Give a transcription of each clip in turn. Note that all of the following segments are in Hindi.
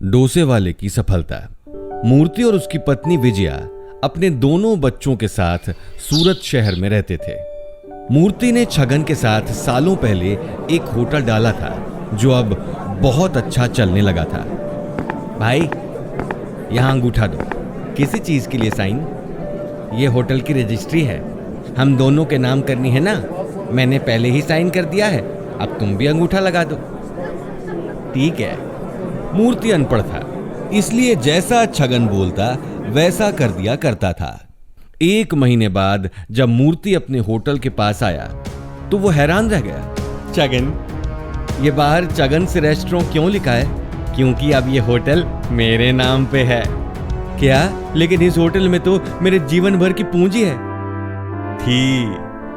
डोसे वाले की सफलता। मूर्ति और उसकी पत्नी विजया अपने दोनों बच्चों के साथ सूरत शहर में रहते थे। मूर्ति ने छगन के साथ सालों पहले एक होटल डाला था जो अब बहुत अच्छा चलने लगा था। भाई, यहां अंगूठा दो। किसी चीज के लिए साइन? ये होटल की रजिस्ट्री है, हम दोनों के नाम करनी है ना। मैंने पहले ही साइन कर दिया है, अब तुम भी अंगूठा लगा दो। ठीक है। मूर्ति अनपढ़ था, इसलिए जैसा छगन बोलता वैसा कर दिया करता था। 1 महीने बाद जब मूर्ति अपने होटल के पास आया तो वो हैरान रह गया। छगन, ये बाहर छगन से रेस्टोरेंट क्यों लिखा है? क्योंकि अब ये होटल मेरे नाम पे है। क्या? लेकिन इस होटल में तो मेरे जीवन भर की पूंजी है।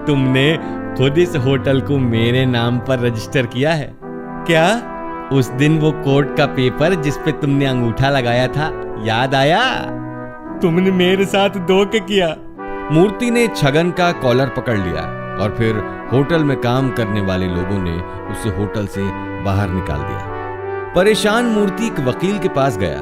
तुमने खुद इस होटल को मेरे नाम पर रजिस्टर किया है क्या? उस दिन वो कोर्ट का पेपर जिस पे तुमने अंगूठा लगाया था, याद आया? तुमने मेरे साथ धोखा किया। मूर्ति ने छगन का कॉलर पकड़ लिया और फिर होटल में काम करने वाले लोगों ने उसे होटल से बाहर निकाल दिया। परेशान मूर्ति एक वकील के पास गया।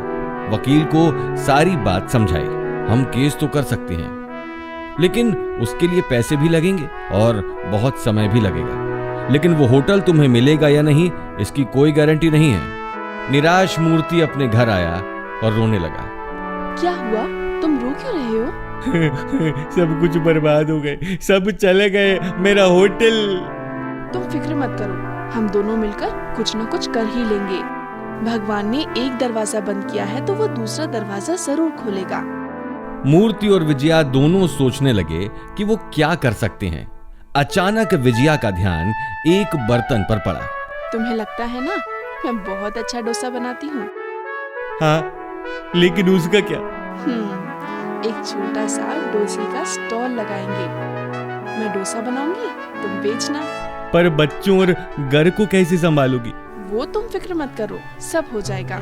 वकील को सारी बात समझाई। हम केस तो कर सकते हैं, लेकिन उसके लिए पैसे भी लगेंगे और बहुत समय भी लगेगा। लेकिन वो होटल तुम्हें मिलेगा या नहीं, इसकी कोई गारंटी नहीं है। निराश मूर्ति अपने घर आया और रोने लगा। क्या हुआ? तुम रो क्यों रहे हो? सब कुछ बर्बाद हो गए, सब चले गए, मेरा होटल। तुम फिक्र मत करो, हम दोनों मिलकर कुछ न कुछ कर ही लेंगे। भगवान ने एक दरवाजा बंद किया है तो वो दूसरा दरवाजा जरूर खोलेगा। मूर्ति और विजया दोनों सोचने लगे कि वो क्या कर सकते हैं। अचानक विजया का ध्यान एक बर्तन पर पड़ा। तुम्हें लगता है ना मैं बहुत अच्छा डोसा बनाती हूँ? हाँ, लेकिन उसका क्या? एक छोटा सा डोसे का स्टॉल लगाएंगे। मैं डोसा बनाऊंगी, तुम बेचना। पर बच्चों और घर को कैसे संभालोगी? वो तुम फिक्र मत करो, सब हो जाएगा।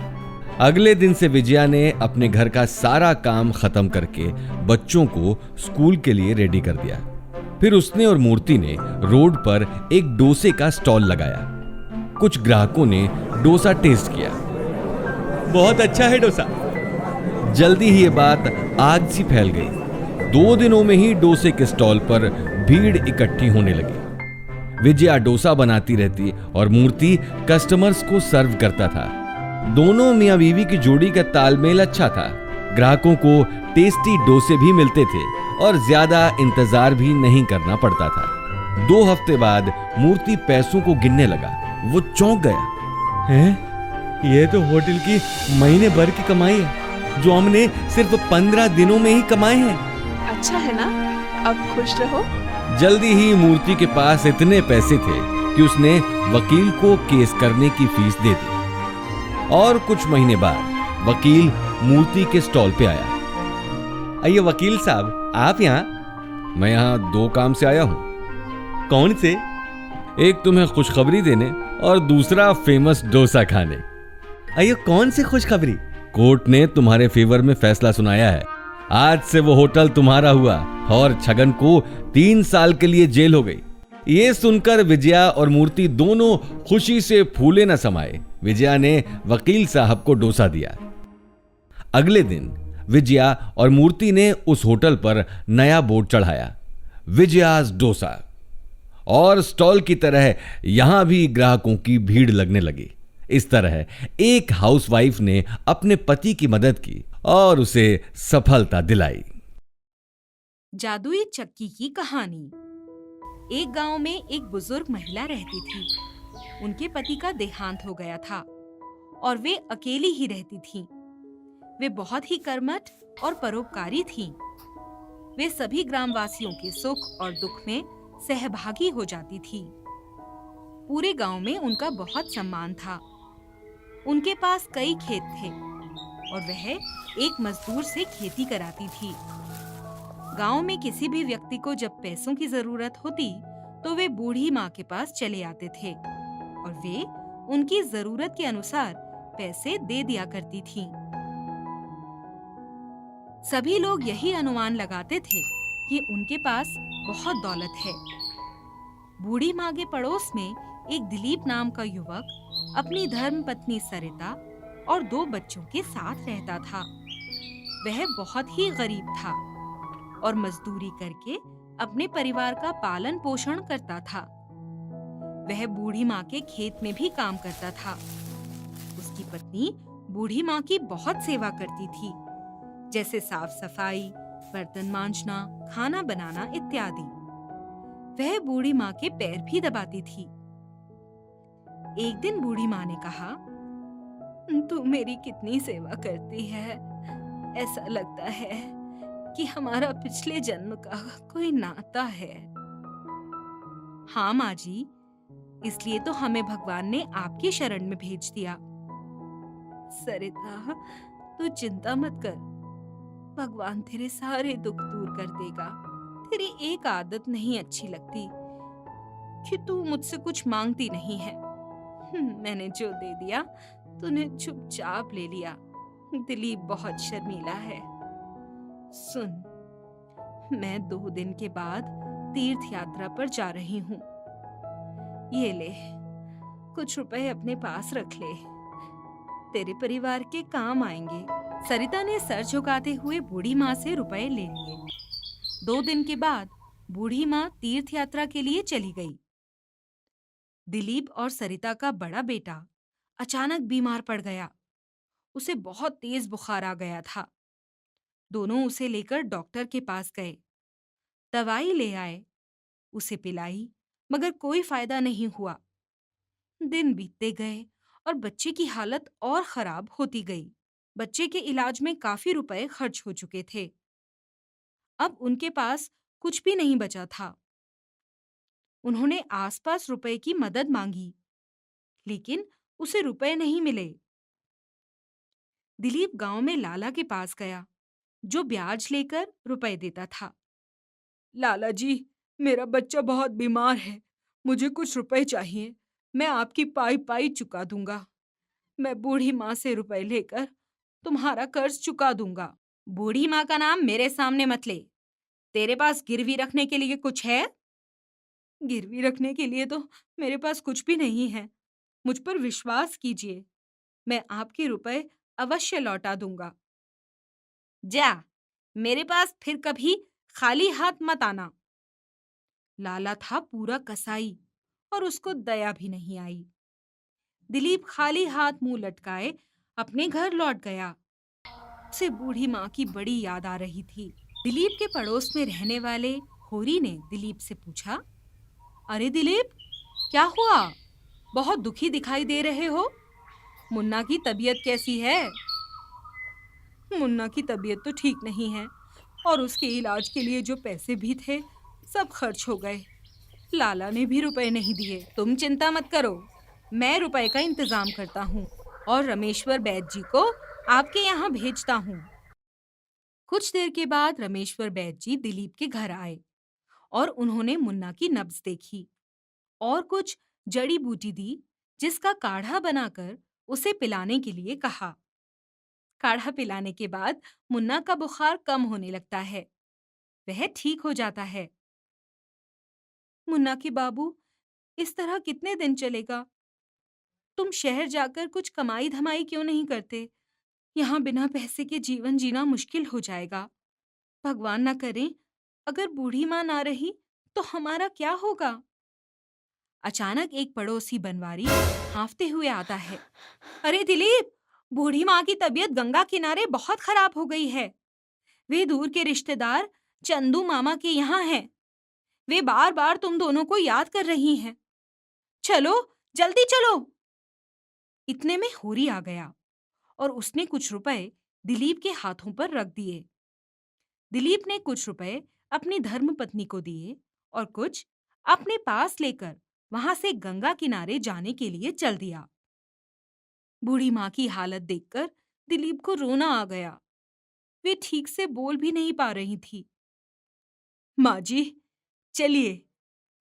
अगले दिन से विजया ने अपने घर का सारा काम खत्म करके बच्चों को स्कूल के लिए रेडी कर दिया। फिर उसने और मूर्ति ने रोड पर एक डोसे का स्टॉल लगाया। कुछ ग्राहकों ने डोसा टेस्ट किया। बहुत अच्छा है डोसा। जल्दी ही ये बात आग सी फैल गई। 2 दिनों में ही डोसे के स्टॉल पर भीड़ इकट्ठी होने लगी। विजया डोसा बनाती रहती और मूर्ति कस्टमर्स को सर्व करता था। दोनों मियां बीवी की जोड़ी का तालमेल अच्छा था। ग्राहकों को टेस्टी डोसे भी मिलते थे और ज्यादा इंतजार भी नहीं करना पड़ता था। 2 हफ्ते बाद मूर्ति पैसों को गिनने लगा। वो चौंक गया। हैं? ये तो होटल की महीने भर की कमाई है जो हमने सिर्फ 15 दिनों में ही कमाए हैं। अच्छा है ना? अब खुश रहो। जल्दी ही मूर्ति के पास इतने पैसे थे कि उसने वकील को केस करने की फीस दे दी। और कुछ महीने बाद वकील मूर्ति के स्टॉल पे आया। आइए वकील साहब, आप यहाँ? मैं यहाँ 2 काम से आया हूँ। कौन से? एक तुम्हें खुशखबरी देने और दूसरा फेमस डोसा खाने। आइए, कौन सी खुशखबरी? कोर्ट ने तुम्हारे फेवर में फैसला सुनाया है। आज से वो होटल तुम्हारा हुआ और छगन को 3 साल के लिए जेल हो गई। ये सुनकर विजया और मूर्ति दोनों खुशी से फूले न समाये। विजया ने वकील साहब को डोसा दिया। अगले दिन विजया और मूर्ति ने उस होटल पर नया बोर्ड चढ़ाया, विजयास डोसा। और स्टॉल की तरह यहां भी ग्राहकों की भीड़ लगने लगी। इस तरह एक हाउसवाइफ ने अपने पति की मदद की और उसे सफलता दिलाई। जादुई चक्की की कहानी। एक गांव में एक बुजुर्ग महिला रहती थी। उनके पति का देहांत हो गया था और वे अकेली ही रहती थीं। वे बहुत ही कर्मठ और परोपकारी थीं। वे सभी ग्रामवासियों के सुख और दुख में सहभागी हो जाती थी। पूरे गांव में उनका बहुत सम्मान था। उनके पास कई खेत थे और वह एक मजदूर से खेती कराती थी। गांव में किसी भी व्यक्ति को जब पैसों की जरूरत होती तो वे बूढ़ी माँ के पास चले आते थे और वे उनकी जरूरत के अनुसार पैसे दे दिया करती थीं। सभी लोग यही अनुमान लगाते थे कि उनके पास बहुत दौलत है। बूढ़ी माँ के पड़ोस में एक दिलीप नाम का युवक अपनी धर्म पत्नी सरिता और 2 बच्चों के साथ रहता था। वह बहुत ही गरीब था और मजदूरी करके अपने परिवार का पालन पोषण करता था। वह बूढ़ी माँ के खेत में भी काम करता था। उसकी पत्नी बूढ़ी माँ की बहुत सेवा करती थी, जैसे साफ सफाई, बर्तन मांजना, खाना बनाना इत्यादि। वह बूढ़ी माँ के पैर भी दबाती थी। एक दिन बूढ़ी माँ ने कहा, तू मेरी कितनी सेवा करती है, ऐसा लगता है कि हमारा पिछले जन्म का कोई नाता है। हाँ माँ जी, इसलिए तो हमें भगवान ने आपकी शरण में भेज दिया। सरिता, तू चिंता मत कर, भगवान तेरे सारे दुख दूर कर देगा। तेरी एक आदत नहीं अच्छी लगती कि तू मुझसे कुछ मांगती नहीं है। मैंने जो दे दिया तूने चुपचाप ले लिया। दिलीप बहुत शर्मीला है। सुन, मैं 2 दिन के बाद तीर्थ यात्रा पर जा रही हूँ। ये ले, कुछ रुपए अपने पास रख ले, तेरे परिवार के काम आएंगे। सरिता ने सर झुकाते हुए बूढ़ी माँ से रुपए ले लिए। 2 दिन के बाद बूढ़ी माँ तीर्थ यात्रा के लिए चली गई। दिलीप और सरिता का बड़ा बेटा अचानक बीमार पड़ गया। उसे बहुत तेज बुखार आ गया था। दोनों उसे लेकर डॉक्टर के पास गए। दवाई ले आए, उसे पिलाई, मगर कोई फायदा नहीं हुआ। दिन बीतते गए और बच्चे की हालत और खराब होती गई। बच्चे के इलाज में काफी रुपए खर्च हो चुके थे। अब उनके पास कुछ भी नहीं बचा था। उन्होंने आसपास रुपए की मदद मांगी, लेकिन उसे रुपए नहीं मिले। दिलीप गांव में लाला के पास गया, जो ब्याज लेकर रुपए देता था। लाला जी, मेरा बच्चा बहुत बीमार है, मुझे कुछ रुपए चाहिए। मैं आपकी पाई पाई चुका दूंगा। मैं बूढ़ी माँ से रुपए लेकर तुम्हारा कर्ज चुका दूंगा। बूढ़ी माँ का नाम मेरे सामने मत ले। तेरे पास गिरवी रखने के लिए कुछ है? गिरवी रखने के लिए तो मेरे पास कुछ भी नहीं है। मुझ पर विश्वास कीजिए, मैं आपके रुपए अवश्य लौटा दूंगा। जा, मेरे पास फिर कभी खाली हाथ मत आना। लाला था पूरा कसाई और उसको दया भी नहीं आई। दिलीप खाली हाथ मुंह लटकाए अपने घर लौट गया। उसे बूढ़ी माँ की बड़ी याद आ रही थी। दिलीप के पड़ोस में रहने वाले होरी ने दिलीप से पूछा, अरे दिलीप, क्या हुआ? बहुत दुखी दिखाई दे रहे हो। मुन्ना की तबीयत कैसी है? मुन्ना की तबीयत तो ठीक नहीं है और उसके इलाज के लिए जो पैसे भी थे सब खर्च हो गए। लाला ने भी रुपए नहीं दिए। तुम चिंता मत करो, मैं रुपए का इंतजाम करता हूँ और रमेश्वर बैद जी को आपके यहाँ भेजता हूँ। कुछ देर के बाद रमेश्वर बैद जी दिलीप के घर आए और उन्होंने मुन्ना की नब्ज देखी और कुछ जड़ी बूटी दी, जिसका काढ़ा बनाकर उसे पिलाने के लिए कहा। काढ़ा पिलाने के बाद मुन्ना का बुखार कम होने लगता है, वह ठीक हो जाता है। मुन्ना की बाबू, इस तरह कितने दिन चलेगा? तुम शहर जाकर कुछ कमाई धमाई क्यों नहीं करते? यहाँ बिना पैसे के जीवन जीना मुश्किल हो जाएगा। भगवान न करे, अगर बूढ़ी माँ ना रही तो हमारा क्या होगा? अचानक एक पड़ोसी बनवारी हांफते हुए आता है। अरे दिलीप, बूढ़ी माँ की तबीयत गंगा किनारे बहुत खराब हो गई है। वे दूर के रिश्तेदार चंदू मामा के यहाँ हैं। वे बार बार तुम दोनों को याद कर रही हैं। चलो, जल्दी चलो। इतने में होरी आ गया और उसने कुछ रुपए दिलीप के हाथों पर रख दिए। दिलीप ने कुछ रुपए अपनी धर्मपत्नी को दिए और कुछ अपने पास लेकर वहां से गंगा किनारे जाने के लिए चल दिया। बूढ़ी माँ की हालत देखकर दिलीप को रोना आ गया। वे ठीक से बोल भी नहीं पा रही थी। माँ जी, चलिए,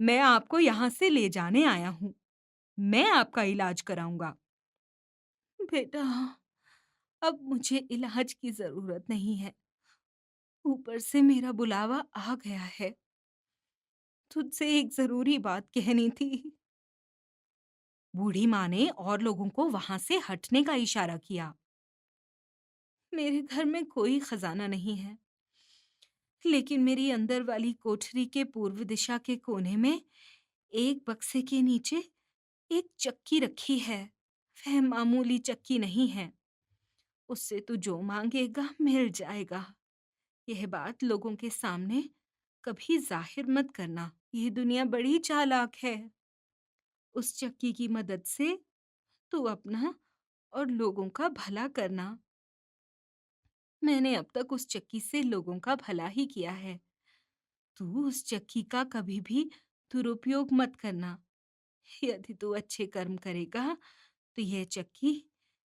मैं आपको यहाँ से ले जाने आया हूँ। मैं आपका इलाज कराऊंगा। बेटा, अब मुझे इलाज की जरूरत नहीं है। ऊपर से मेरा बुलावा आ गया है। तुझसे एक जरूरी बात कहनी थी। बूढ़ी माँ ने और लोगों को वहां से हटने का इशारा किया। मेरे घर में कोई खजाना नहीं है, लेकिन मेरी अंदर वाली कोठरी के पूर्व दिशा के कोने में एक बक्से के नीचे एक चक्की रखी है। वह मामूली चक्की नहीं है। उससे तू जो मांगेगा मिल जाएगा। यह बात लोगों के सामने कभी जाहिर मत करना। ये दुनिया बड़ी चालाक है। उस चक्की की मदद से तू अपना और लोगों का भला करना। मैंने अब तक उस चक्की से लोगों का भला ही किया है। तू उस चक्की का कभी भी दुरुपयोग मत करना। यदि तू अच्छे कर्म करेगा तो यह चक्की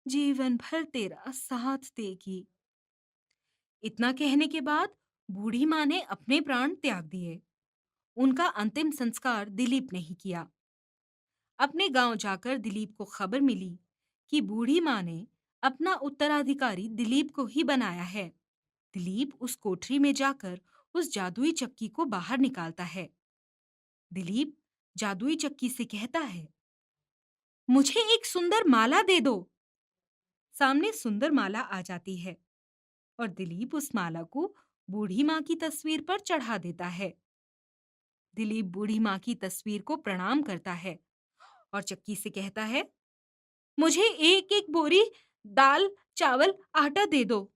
जीवन भर तेरा साथ देगी। इतना कहने के बाद बूढ़ी माँ ने अपने प्राण त्याग दिए। उनका अंतिम संस्कार दिलीप ने ही किया। अपने गांव जाकर दिलीप को खबर मिली कि बूढ़ी माँ ने अपना उत्तराधिकारी दिलीप को ही बनाया है। दिलीप उस कोठरी में जाकर उस जादुई चक्की को बाहर निकालता है। दिलीप जादुई चक्की से कहता है, मुझे एक सुंदर माला दे दो। सामने सुंदर माला आ जाती है और दिलीप उस माला को बूढ़ी माँ की तस्वीर पर चढ़ा देता है। दिलीप बूढ़ी माँ की तस्वीर को प्रणाम करता है और चक्की से कहता है, मुझे एक एक बोरी दाल, चावल, आटा दे दो।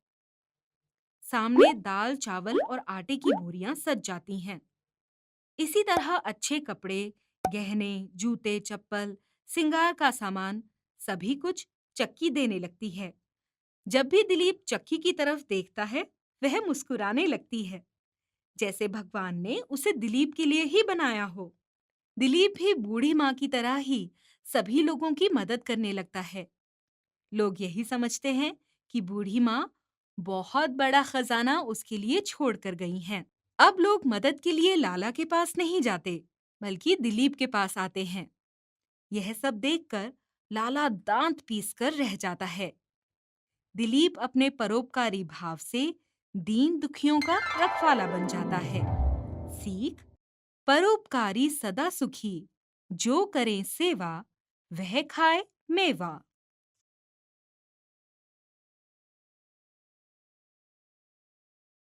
सामने दाल, चावल और आटे की बोरियां सज जाती हैं। इसी तरह अच्छे कपड़े, गहने, जूते, चप्पल, सिंगार का सामान, सभी कुछ चक्की देने लगती है। जब भी दिलीप चक्की की तरफ देखता है, वह मुस्कुराने लगती है, जैसे भगवान ने उसे दिलीप के लिए ही बनाया हो। दिलीप भी बूढ़ी माँ की तरह ही सभी लोगों की मदद करने लगता है। लोग यही समझते हैं कि बूढ़ी माँ बहुत बड़ा खजाना उसके लिए छोड़ कर गई हैं। अब लोग मदद के लिए लाला के पास नहीं जाते, बल्कि दिलीप के पास आते हैं। यह सब देखकर लाला दांत पीसकर रह जाता है। दिलीप अपने परोपकारी भाव से दीन दुखियों का रखवाला बन जाता है। सीख, परोपकारी सदा सुखी, जो करें सेवा वह खाए मेवा।